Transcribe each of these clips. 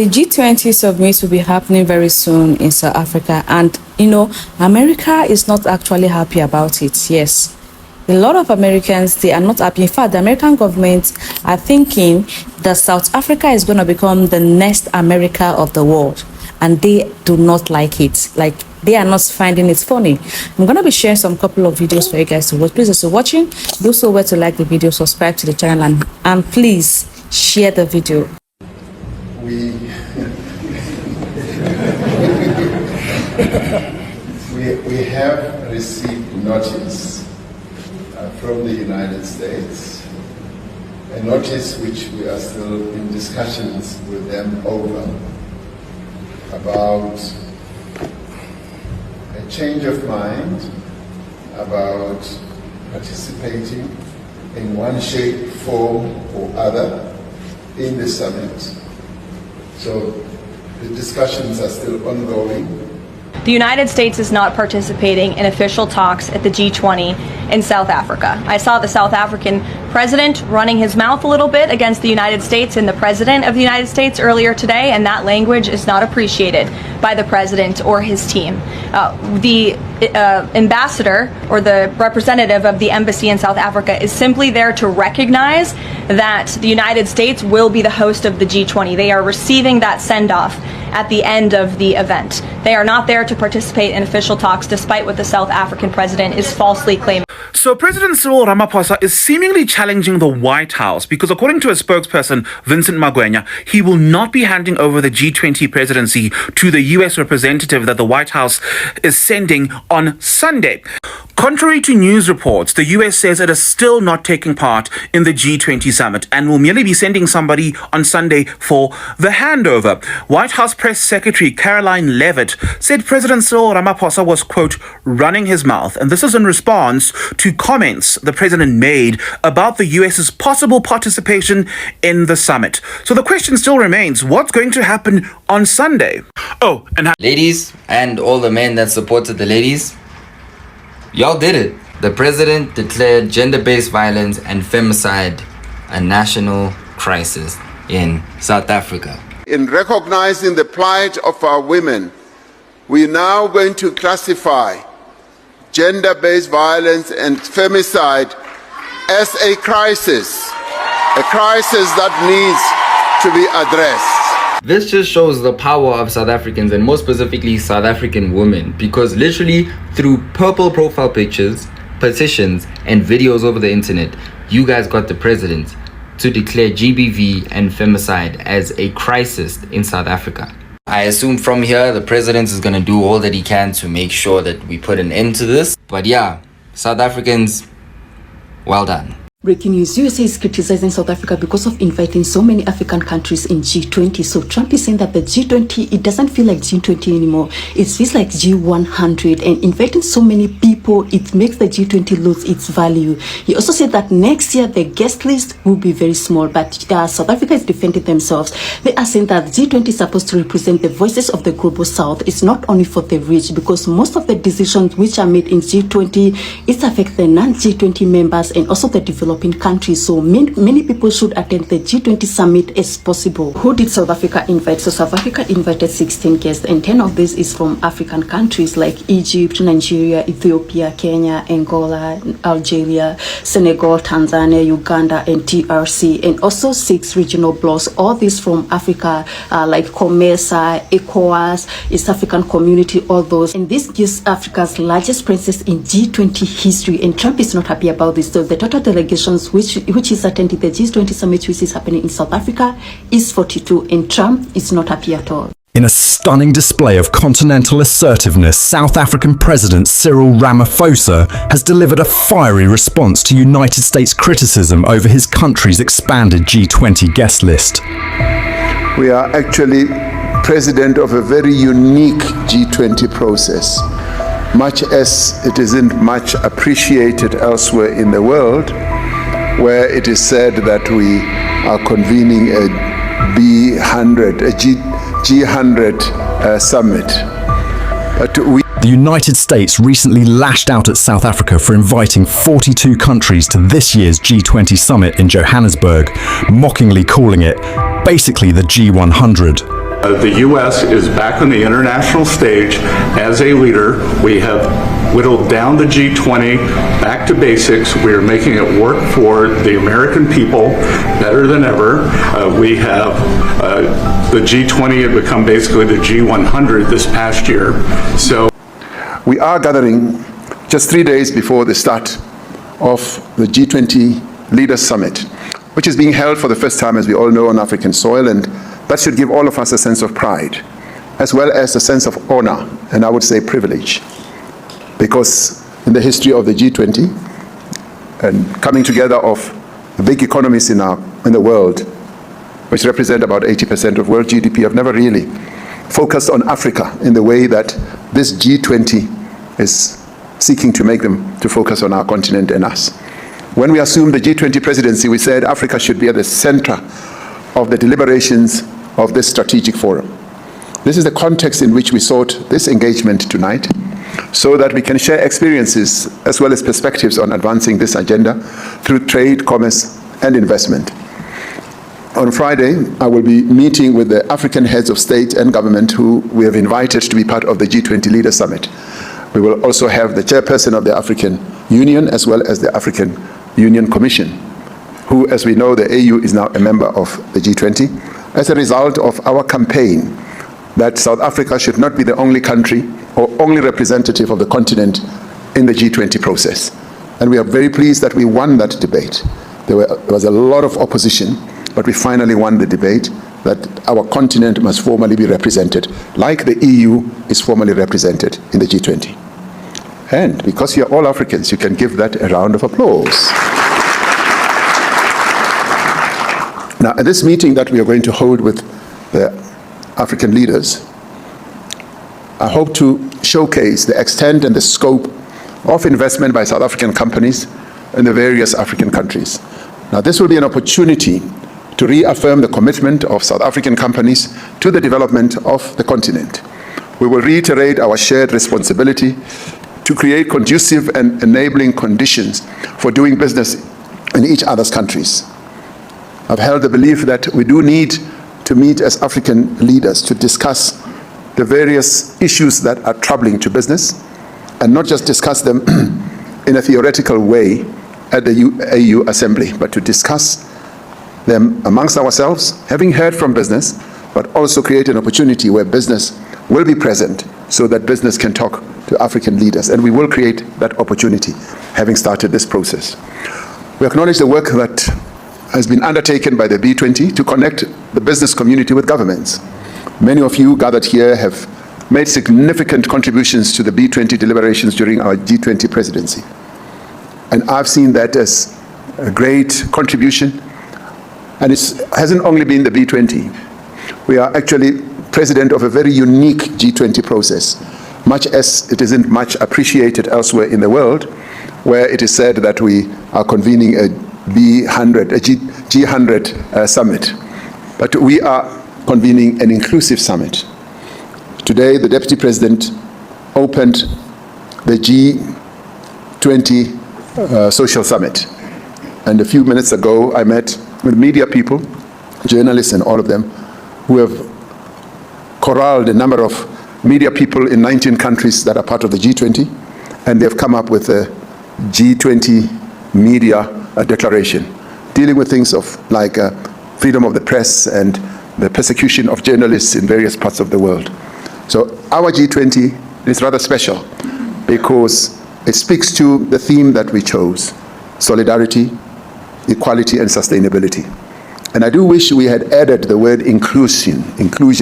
The G20 summit will be happening very soon in South Africa, and America is not actually happy about it. Yes, a lot of Americans, they are not happy. In fact, the American government are thinking that South Africa is going to become the next America of the world, and they do not like it. Like, they are not finding it funny. I'm going to be sharing some couple of videos for you guys to watch. Please, also watching, do so well to like the video, subscribe to the channel, and please share the video. We have received notice from the United States, a notice which we are still in discussions with them over, about a change of mind about participating in one shape, form or other in the summit. So the discussions are still ongoing. The United States is not participating in official talks at the G20 in South Africa. I saw the South African president running his mouth a little bit against the United States and the president of the United States earlier today, and that language is not appreciated by the president or his team. The ambassador or the representative of the embassy in South Africa is simply there to recognize that the United States will be the host of the G20. They are receiving that send-off at the end of the event. They are not there to participate in official talks, despite what the South African president is falsely claiming. So President Cyril Ramaphosa is seemingly challenging the White House because, according to a spokesperson, Vincent Magwenya, he will not be handing over the G20 presidency to the U.S. representative that the White House is sending on Sunday. Contrary to news reports, the U.S. says it is still not taking part in the G20 summit and will merely be sending somebody on Sunday for the handover. White House Press Secretary Caroline Levitt said President Cyril Ramaphosa was, quote, running his mouth, and this is in response to comments the president made about the U.S.'s possible participation in the summit. So the question still remains, what's going to happen on Sunday? Oh, and ladies and all the men that supported the ladies, y'all did it. The president declared gender-based violence and femicide a national crisis in South Africa. In recognizing the plight of our women, we are now going to classify gender-based violence and femicide as a crisis that needs to be addressed. This just shows the power of South Africans, and more specifically South African women, because literally through purple profile pictures, petitions and videos over the internet, you guys got the president to declare GBV and femicide as a crisis in South Africa. I assume from here the president is going to do all that he can to make sure that we put an end to this. But yeah, South Africans, well done. Breaking news, USA is criticizing South Africa because of inviting so many African countries in G20. So Trump is saying that the G20, it doesn't feel like G20 anymore. It feels like G100, and inviting so many people, it makes the G20 lose its value. He also said that next year the guest list will be very small, but South Africa is defending themselves. They are saying that G20 is supposed to represent the voices of the global South. It's not only for the rich, because most of the decisions which are made in G20, it affects the non-G20 members and also the developing countries. So many people should attend the G20 summit as possible. Who did South Africa invite? So South Africa invited 16 guests, and 10 of these is from African countries like Egypt, Nigeria, Ethiopia, Kenya, Angola, Algeria, Senegal, Tanzania, Uganda, and DRC, and also 6 regional blocks. All these from Africa, like COMESA, ECOWAS, East African Community, all those. And this gives Africa's largest presence in G20 history, and Trump is not happy about this. So the total delegation which is attending the G20 summit, which is happening in South Africa, is 42, and Trump is not happy at all. In a stunning display of continental assertiveness, South African President Cyril Ramaphosa has delivered a fiery response to United States criticism over his country's expanded G20 guest list. We are actually president of a very unique G20 process. Much as it isn't much appreciated elsewhere in the world, where it is said that we are convening a G100 summit. But the United States recently lashed out at South Africa for inviting 42 countries to this year's G20 summit in Johannesburg, mockingly calling it basically the G100. The U.S. is back on the international stage as a leader. We have whittled down the G20 back to basics. We are making it work for the American people better than ever. We have the G20 had become basically the G100 this past year. So we are gathering just 3 days before the start of the G20 Leaders Summit, which is being held for the first time, as we all know, on African soil, and that should give all of us a sense of pride, as well as a sense of honor, and I would say privilege, because in the history of the G20 and coming together of the big economies in the world, which represent about 80% of world GDP, have never really focused on Africa in the way that this G20 is seeking to make them to focus on our continent and us. When we assumed the G20 presidency, we said Africa should be at the center of the deliberations of this strategic forum. This is the context in which we sought this engagement tonight, so that we can share experiences as well as perspectives on advancing this agenda through trade, commerce, and investment. On Friday, I will be meeting with the African heads of state and government who we have invited to be part of the G20 Leaders Summit. We will also have the chairperson of the African Union as well as the African Union Commission, who, as we know, the AU is now a member of the G20, as a result of our campaign that South Africa should not be the only country or only representative of the continent in the G20 process. And we are very pleased that we won that debate. There was a lot of opposition, but we finally won the debate that our continent must formally be represented, like the EU is formally represented in the G20. And because you're all Africans, you can give that a round of applause. Now, at this meeting that we are going to hold with the African leaders, I hope to showcase the extent and the scope of investment by South African companies in the various African countries. Now, this will be an opportunity to reaffirm the commitment of South African companies to the development of the continent. We will reiterate our shared responsibility to create conducive and enabling conditions for doing business in each other's countries. I've held the belief that we do need to meet as African leaders to discuss the various issues that are troubling to business, and not just discuss them in a theoretical way at the AU Assembly, but to discuss them amongst ourselves, having heard from business, but also create an opportunity where business will be present so that business can talk to African leaders. And we will create that opportunity, having started this process. We acknowledge the work that has been undertaken by the B20 to connect the business community with governments. Many of you gathered here have made significant contributions to the B20 deliberations during our G20 presidency. And I've seen that as a great contribution. And it hasn't only been the B20. We are actually president of a very unique G20 process, much as it isn't much appreciated elsewhere in the world, where it is said that we are convening a G100 summit. But we are convening an inclusive summit. Today, the Deputy President opened the G20 Social Summit. And a few minutes ago, I met with media people, journalists and all of them, who have corralled a number of media people in 19 countries that are part of the G20, and they've come up with a G20 media declaration, dealing with things like freedom of the press and the persecution of journalists in various parts of the world. So our G20 is rather special because it speaks to the theme that we chose: solidarity, equality, and sustainability. And I do wish we had added the word inclusion,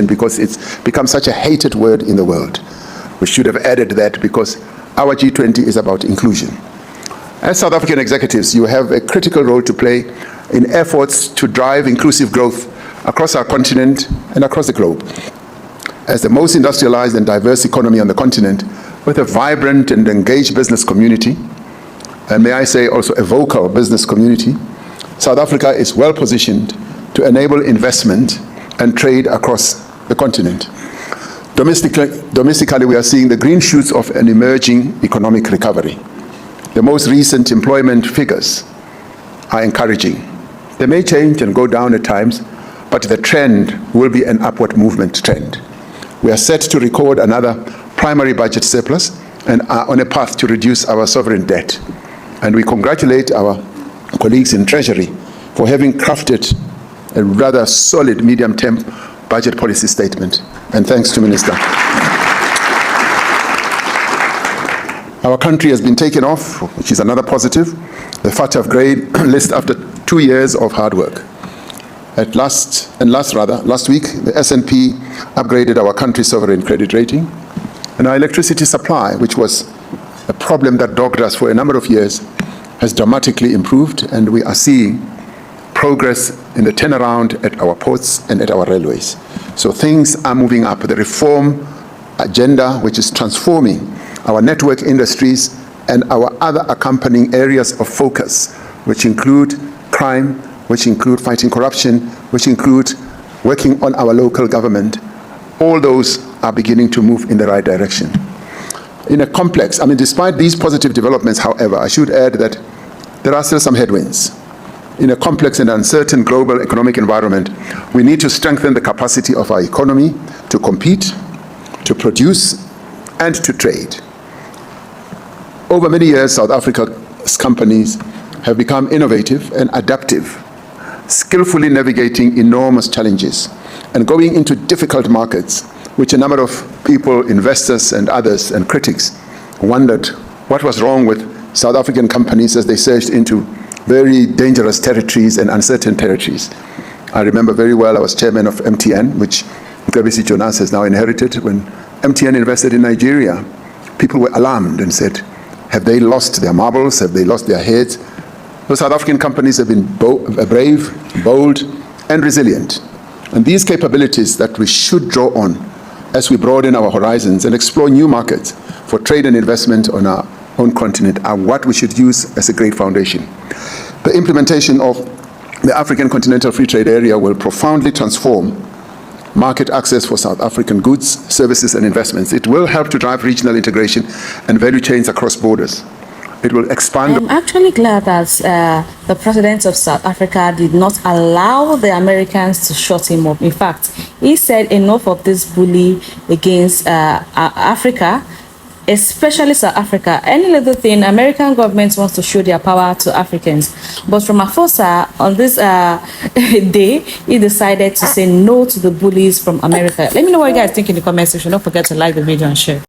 because it's become such a hated word in the world. We should have added that because our G20 is about inclusion. As South African executives, you have a critical role to play in efforts to drive inclusive growth across our continent and across the globe. As the most industrialized and diverse economy on the continent, with a vibrant and engaged business community, and may I say also a vocal business community, South Africa is well positioned to enable investment and trade across the continent. Domestically, we are seeing the green shoots of an emerging economic recovery. The most recent employment figures are encouraging. They may change and go down at times, but the trend will be an upward movement trend. We are set to record another primary budget surplus and are on a path to reduce our sovereign debt. And we congratulate our colleagues in Treasury for having crafted a rather solid medium-term budget policy statement. And thanks to Minister. Our country has been taken off, which is another positive, the FATF grade list after 2 years of hard work. Last week, the S&P upgraded our country's sovereign credit rating, and our electricity supply, which was a problem that dogged us for a number of years, has dramatically improved, and we are seeing progress in the turnaround at our ports and at our railways. So things are moving up. The reform agenda, which is transforming our network industries and our other accompanying areas of focus, which include crime, which include fighting corruption, which include working on our local government, all those are beginning to move in the right direction. In a complex, despite these positive developments, however, I should add that there are still some headwinds. In a complex and uncertain global economic environment, we need to strengthen the capacity of our economy to compete, to produce, and to trade. Over many years, South Africa's companies have become innovative and adaptive, skillfully navigating enormous challenges and going into difficult markets, which a number of people, investors and others and critics wondered what was wrong with South African companies as they surged into very dangerous territories and uncertain territories. I remember very well I was chairman of MTN, which Mcebisi Jonas has now inherited. When MTN invested in Nigeria, people were alarmed and said, have they lost their marbles? Have they lost their heads? The South African companies have been brave, bold, and resilient. And these capabilities that we should draw on as we broaden our horizons and explore new markets for trade and investment on our own continent are what we should use as a great foundation. The implementation of the African Continental Free Trade Area will profoundly transform market access for South African goods, services, and investments. It will help to drive regional integration and value chains across borders. It will expand. I'm actually glad that the president of South Africa did not allow the Americans to shut him up. In fact, he said enough of this bully against Africa, especially South Africa. Any little thing, American government wants to show their power to Africans. But from Afosa, on this day, he decided to say no to the bullies from America. Let me know what you guys think in the comment section. Don't forget to like the video and share.